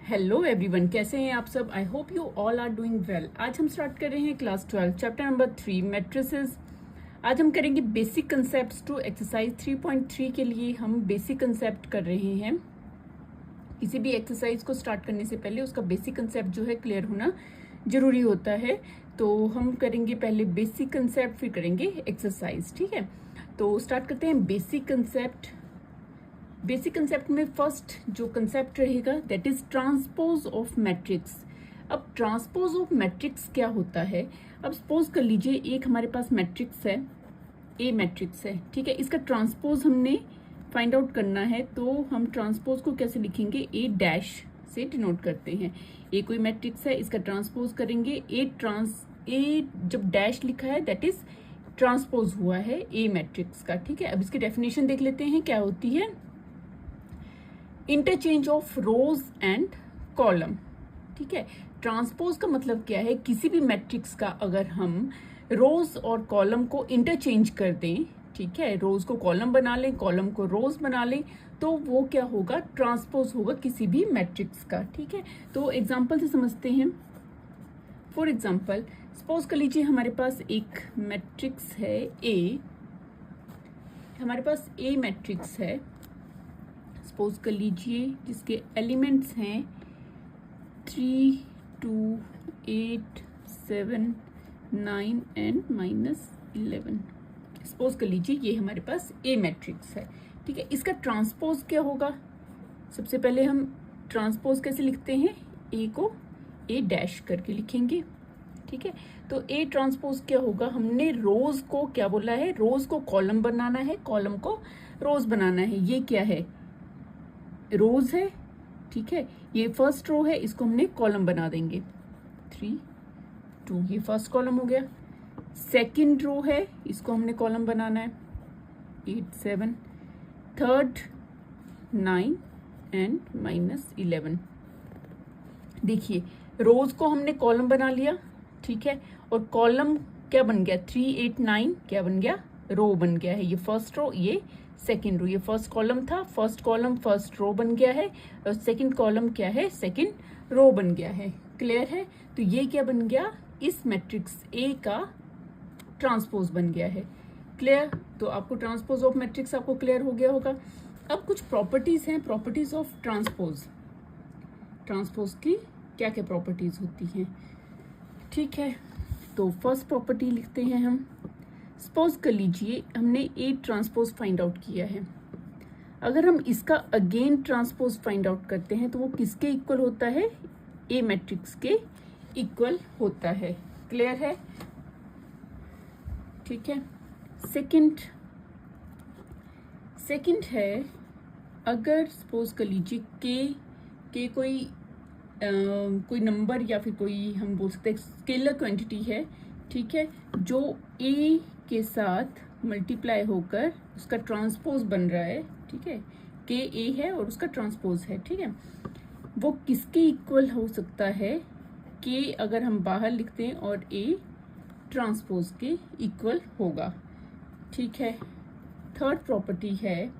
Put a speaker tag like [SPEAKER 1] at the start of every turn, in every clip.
[SPEAKER 1] Hello everyone, कैसे हैं आप सब। I hope you all are doing well. आज हम स्टार्ट कर रहे हैं क्लास 12 चैप्टर नंबर 3 मैट्रिसेस। आज हम करेंगे बेसिक कंसेप्ट्स टू एक्सरसाइज 3.3 के लिए हम बेसिक कंसेप्ट कर रहे हैं। किसी भी एक्सरसाइज को स्टार्ट करने से पहले उसका बेसिक कंसेप्ट जो है क्लियर होना जरूरी होता है। तो हम करेंगे पहले बेसिक कंसेप्ट, फिर करेंगे एक्सरसाइज। ठीक है, तो स्टार्ट करते हैं बेसिक कंसेप्ट। बेसिक कंसेप्ट में फर्स्ट जो कंसेप्ट रहेगा that is transpose of matrix. अब ट्रांसपोज ऑफ मैट्रिक्स क्या होता है। अब सपोज कर लीजिए एक हमारे पास मैट्रिक्स है, ए मैट्रिक्स है। ठीक है, इसका ट्रांसपोज हमने फाइंड आउट करना है, तो हम ट्रांसपोज को कैसे लिखेंगे, ए डैश से डिनोट करते हैं। ए कोई मैट्रिक्स है, इसका ट्रांसपोज करेंगे ए जब डैश लिखा है दैट इज ट्रांसपोज हुआ है ए मैट्रिक्स का। ठीक है, अब इसकी डेफिनेशन देख लेते हैं क्या होती है। Interchange of rose and column. ठीक है, ट्रांसपोज का मतलब क्या है, किसी भी मैट्रिक्स का अगर हम रोज और कॉलम को इंटरचेंज कर दें, ठीक है, रोज को कॉलम बना लें, कॉलम को रोज बना लें, तो वो क्या होगा, ट्रांसपोज होगा किसी भी मैट्रिक्स का। ठीक है, तो एग्जांपल से समझते हैं। फॉर एग्जांपल सपोज कर लीजिए हमारे पास एक मैट्रिक्स है ए, हमारे पास ए मैट्रिक्स है सपोज कर लीजिए, जिसके एलिमेंट्स हैं 3, 2, 8, 7, 9 एंड -11। सपोज कर लीजिए ये हमारे पास ए मैट्रिक्स है। ठीक है, इसका ट्रांसपोज क्या होगा। सबसे पहले हम ट्रांसपोज कैसे लिखते हैं, ए को ए डैश करके लिखेंगे। ठीक है, तो ए ट्रांसपोज क्या होगा, हमने रोज को क्या बोला है, रोज को कॉलम बनाना है, कॉलम को रोज बनाना है। ये क्या है, रोज है। ठीक है, ये फर्स्ट रो है, इसको हमने कॉलम बना देंगे 3, 2, ये फर्स्ट कॉलम हो गया। सेकंड रो है, इसको हमने कॉलम बनाना है 8, 7, थर्ड 9 एंड -11। देखिए रोज को हमने कॉलम बना लिया, ठीक है, और कॉलम क्या बन गया, 3, 8, 9 क्या बन गया, रो बन गया है। ये फर्स्ट रो, ये सेकेंड रो, ये फर्स्ट कॉलम था, फर्स्ट कॉलम फर्स्ट रो बन गया है, और सेकेंड कॉलम क्या है, सेकेंड रो बन गया है। क्लियर है, तो ये क्या बन गया, इस मैट्रिक्स ए का ट्रांसपोज बन गया है। क्लियर, तो आपको ट्रांसपोज ऑफ मैट्रिक्स आपको क्लियर हो गया होगा। अब कुछ प्रॉपर्टीज हैं, प्रॉपर्टीज ऑफ ट्रांसपोज। ट्रांसपोज की क्या क्या प्रॉपर्टीज होती हैं। ठीक है, तो फर्स्ट प्रॉपर्टी लिखते हैं हम। सपोज कर लीजिए हमने ए ट्रांसपोज फाइंड आउट किया है, अगर हम इसका अगेन ट्रांसपोज फाइंड आउट करते हैं तो वो किसके इक्वल होता है, ए मैट्रिक्स के इक्वल होता है। क्लियर है, ठीक है। सेकंड है, अगर सपोज कर लीजिए के कोई नंबर या फिर कोई हम बोल सकते हैं स्केलर क्वांटिटी है, ठीक है, जो ए के साथ मल्टीप्लाई होकर उसका ट्रांसपोज बन रहा है। ठीक है, के ए है और उसका ट्रांसपोज है। ठीक है, वो किसके इक्वल हो सकता है, के अगर हम बाहर लिखते हैं और ए ट्रांसपोज के इक्वल होगा। ठीक है, थर्ड प्रॉपर्टी है,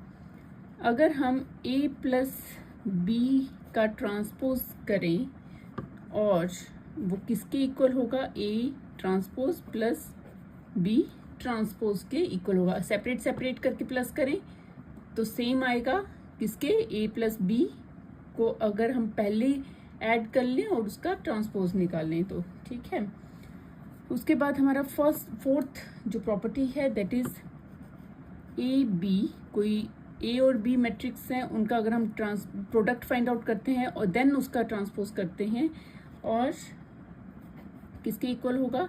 [SPEAKER 1] अगर हम ए प्लस बी का ट्रांसपोज करें और वो किसके इक्वल होगा, A transpose plus B transpose के इक्वल होगा। सेपरेट करके प्लस करें तो सेम आएगा, किसके, ए प्लस बी को अगर हम पहले ऐड कर लें और उसका ट्रांसपोज निकाल लें तो। ठीक है, उसके बाद हमारा फोर्थ जो प्रॉपर्टी है दैट इज ए बी, कोई ए और बी मैट्रिक्स हैं, उनका अगर हम प्रोडक्ट फाइंड आउट करते हैं और देन उसका ट्रांसपोज करते हैं और किसके इक्वल होगा,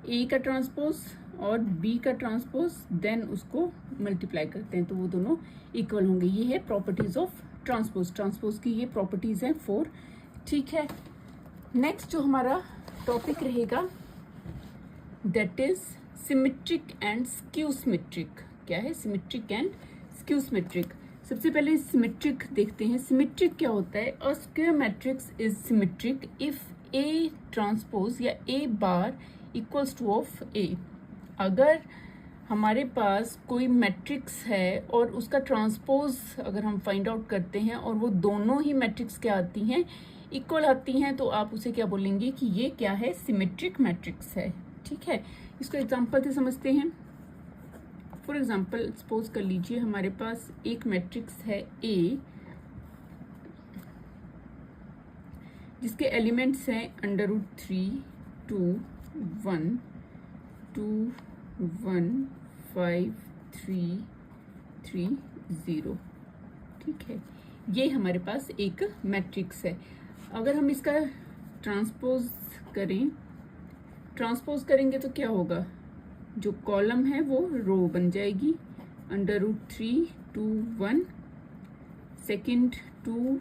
[SPEAKER 1] ए का ट्रांसपोज और बी का ट्रांसपोज, देन उसको मल्टीप्लाई करते हैं तो वो दोनों इक्वल होंगे। ये है प्रॉपर्टीज ऑफ ट्रांसपोज की ये प्रॉपर्टीज हैं 4। ठीक है, नेक्स्ट जो हमारा टॉपिक रहेगा that is symmetric and skew symmetric. क्या है, सिमेट्रिक एंड स्क्यू सिमेट्रिक। सबसे पहले सिमेट्रिक देखते हैं। सिमेट्रिक क्या होता है, a square matrix is symmetric if A transpose या ए बार इक्वल्स टू ऑफ ए। अगर हमारे पास कोई मैट्रिक्स है और उसका ट्रांसपोज अगर हम फाइंड आउट करते हैं और वो दोनों ही मैट्रिक्स क्या आती हैं, इक्वल आती हैं, तो आप उसे क्या बोलेंगे कि ये क्या है, सिमेट्रिक मैट्रिक्स है। ठीक है, इसको एग्जांपल से समझते हैं। फॉर एग्जांपल सपोज कर लीजिए हमारे पास एक मैट्रिक्स है ए, जिसके एलिमेंट्स हैं √3 2 1 2 1 5 3 3 0। ठीक है, ये हमारे पास एक मैट्रिक्स है। अगर हम इसका ट्रांसपोज करेंगे तो क्या होगा, जो कॉलम है वो रो बन जाएगी। √3 2 1, सेकेंड 2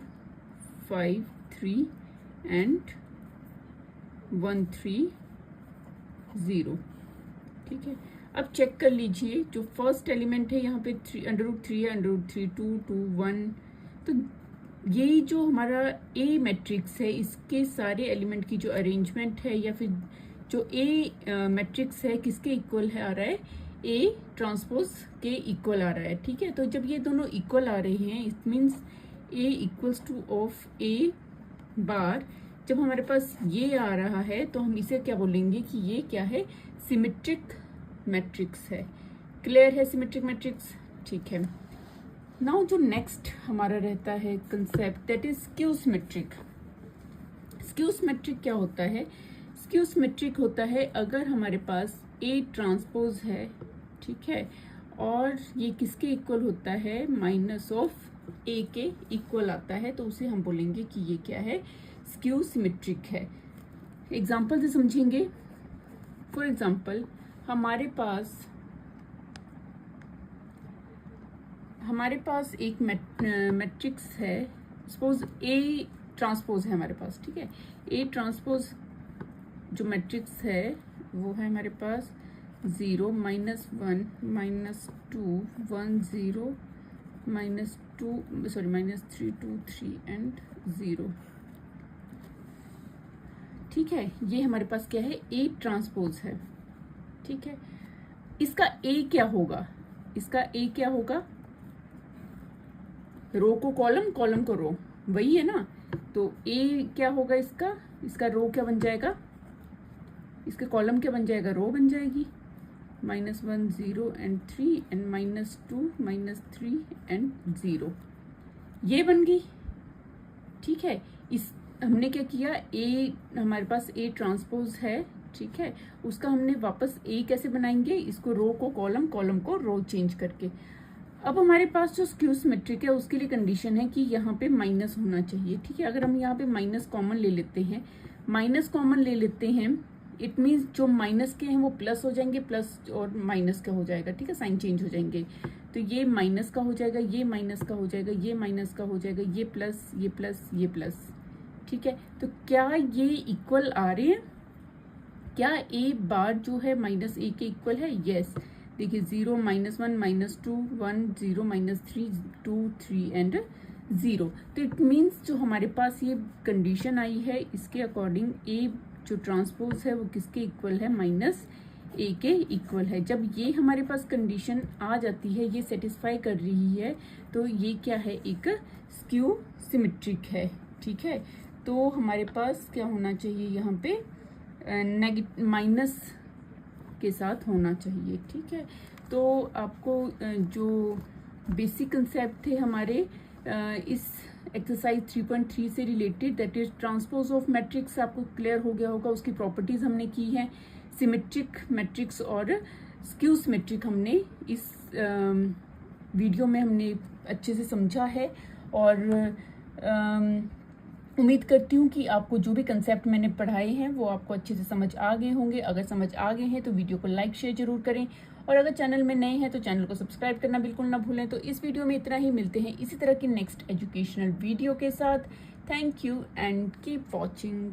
[SPEAKER 1] 5 3 एंड 1 3 0। ठीक है, अब चेक कर लीजिए, जो फर्स्ट एलिमेंट है यहाँ पे √3 है, √3 2 2 1, तो यही जो हमारा ए मैट्रिक्स है, इसके सारे एलिमेंट की जो अरेंजमेंट है या फिर जो ए मैट्रिक्स है किसके इक्वल है आ रहा है, ए ट्रांसपोज के इक्वल आ रहा है। ठीक है, तो जब ये दोनों इक्वल आ रहे हैं it means A equals to of A bar, जब हमारे पास ये आ रहा है तो हम इसे क्या बोलेंगे कि ये क्या है, सिमेट्रिक मैट्रिक्स है। क्लियर है सिमेट्रिक मैट्रिक्स? ठीक है, नाउ जो नेक्स्ट हमारा रहता है concept that is skew symmetric. Skew symmetric क्या होता है? स्क्यू सिमेट्रिक होता है अगर हमारे पास ए ट्रांसपोज है, ठीक है, और ये किसके इक्वल होता है, माइनस ऑफ ए के इक्वल आता है, तो उसे हम बोलेंगे कि ये क्या है, स्क्यू सिमेट्रिक है। एग्जाम्पल से समझेंगे। फॉर एग्जाम्पल हमारे पास एक मैट्रिक्स है, सपोज ए ट्रांसपोज है हमारे पास। ठीक है, ए ट्रांसपोज जो मैट्रिक्स है वो है हमारे पास 0 -1 -2 1 0 -3 2 3 एंड 0। ठीक है, ये हमारे पास क्या है, ए ट्रांसपोज है। ठीक है, इसका ए क्या होगा, इसका ए क्या होगा, रो को कॉलम, कॉलम को रो, वही है ना। तो ए क्या होगा इसका रो क्या बन जाएगा, इसके कॉलम क्या बन जाएगा, रो बन जाएगी। -1 0 एंड 3 एंड -2 -3 एंड 0, ये बन गई। ठीक है, इस हमने क्या किया, ए हमारे पास ए ट्रांसपोज है, ठीक है, उसका हमने वापस ए कैसे बनाएंगे, इसको रो को कॉलम, कॉलम को रो चेंज करके। अब हमारे पास जो स्क्यू सिमेट्रिक है उसके लिए कंडीशन है कि यहाँ पे माइनस होना चाहिए। ठीक है, अगर हम यहाँ पे माइनस कॉमन ले लेते हैं, इट मीन्स जो माइनस के हैं वो प्लस हो जाएंगे, प्लस और माइनस का हो जाएगा। ठीक है, साइन चेंज हो जाएंगे, तो ये माइनस का हो जाएगा, ये माइनस का हो जाएगा, ये माइनस का हो जाएगा, ये प्लस, ये प्लस, ये प्लस। ठीक है, तो क्या ये इक्वल आ रहे हैं, क्या ए बार जो है माइनस ए के इक्वल है? यस। देखिए 0 -1 -2 1 0 -3 2 3 एंड 0। तो इट मीन्स जो हमारे पास ये कंडीशन आई है इसके अकॉर्डिंग ए जो ट्रांसपोज है वो किसके इक्वल है, माइनस ए के इक्वल है। जब ये हमारे पास कंडीशन आ जाती है, ये सेटिस्फाई कर रही है, तो ये क्या है, एक स्क्यू सिमेट्रिक है। ठीक है, तो हमारे पास क्या होना चाहिए, यहाँ पे माइनस के साथ होना चाहिए। ठीक है, तो आपको जो बेसिक कंसेप्ट थे हमारे इस एक्सरसाइज 3.3 से related, that is transpose of matrix, आपको क्लियर हो गया होगा। उसकी प्रॉपर्टीज हमने की हैं, सिमेट्रिक मैट्रिक्स और स्क्यू सिमेट्रिक हमने इस वीडियो में हमने अच्छे से समझा है। और उम्मीद करती हूँ कि आपको जो भी कंसेप्ट मैंने पढ़ाए हैं वो आपको अच्छे से समझ आ गए होंगे। अगर समझ आ गए हैं तो वीडियो को लाइक शेयर जरूर करें, और अगर चैनल में नए हैं तो चैनल को सब्सक्राइब करना बिल्कुल ना भूलें। तो इस वीडियो में इतना ही, मिलते हैं इसी तरह की नेक्स्ट एजुकेशनल वीडियो के साथ। Thank you and keep watching.